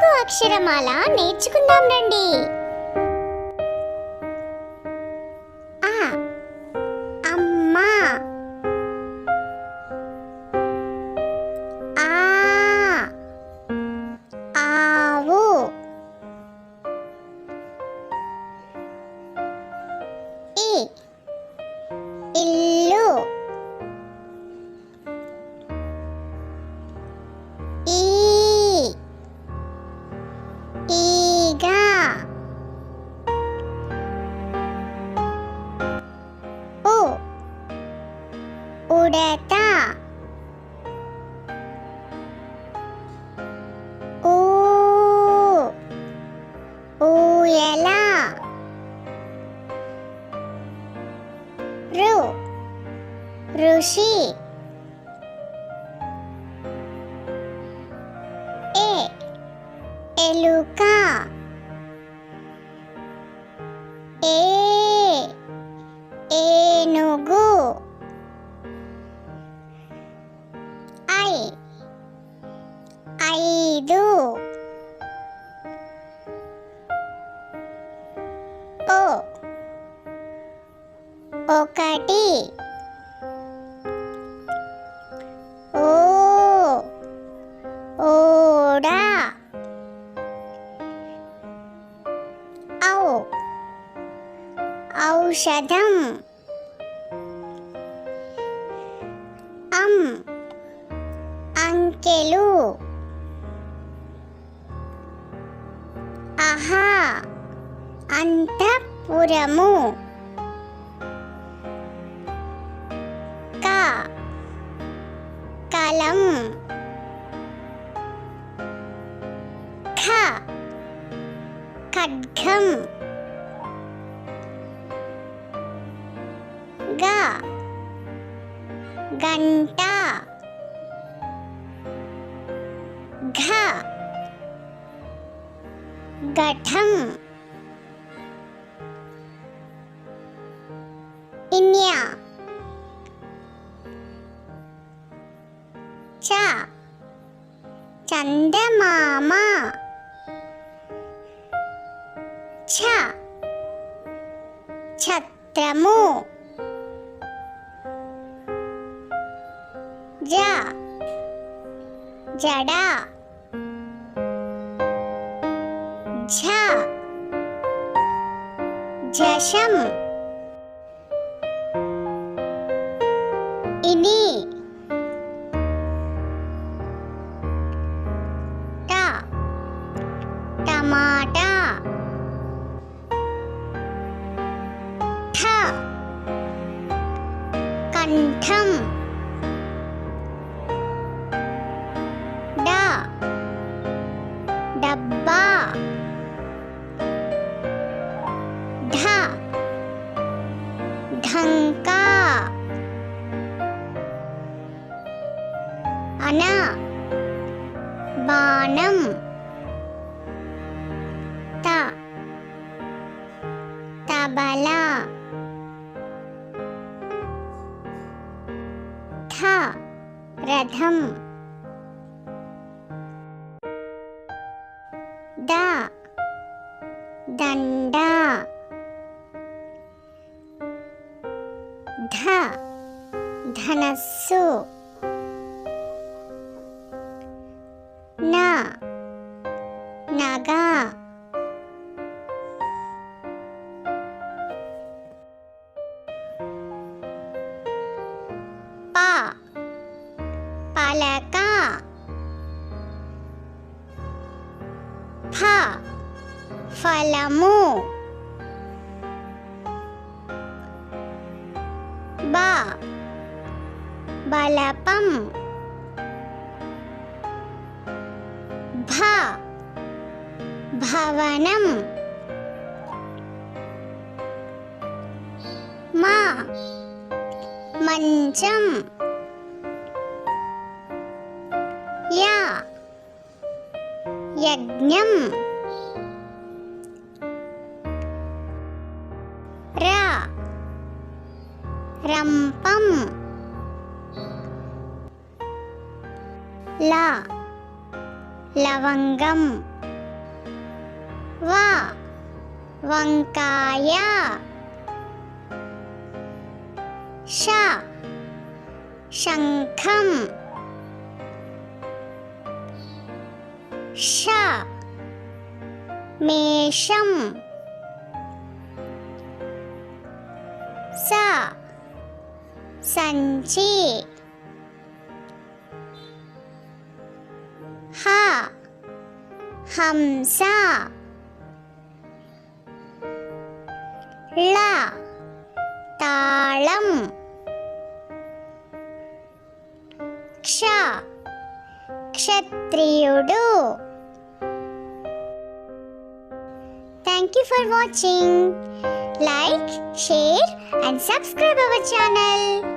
తెలుగు అక్షరమాల నేర్చుకుందాం రండి. ఆ అమ్మ, ఆ ఆవు, ఈ ఇల్లు, ఈ ఈగ, ఉ ఉడత, ఊ ఊయల, రు ఋషి, ఏ ఎలుక, ఏ ఏనుగు, ఐ ఐదు, ఓ ఒకటి, ఓ ఓడ, ఔ ఔషధం, అంకెలు, అహ అంతఃపురము, క కలం, ఖ ఖడ్గం, గ గంట, ఘ ఘటం, ఇన్య చ చందమామ, ఛ ఛత్రము, జ జడ, ఝ జశం, ఇని ట టమాటా, ఠ కంఠం, డ డబ్బా, ఢ ఢంకా, అన బాణం, త తబలా, థ రథం, ద దండ, ధ ధనస్సు, న నగ, ప పలక, ఫ ఫలము, బ బలపం, భ భవనం, మ మంచం, య యజ్ఞం, ర రంపం, ల లవంగం, వా వంకాయ ష శంఖం ష మేషం స సంచి హ హంస ళ తాళం క్ష క్షత్రియుడు. Thank you for watching. Like, share and subscribe our channel.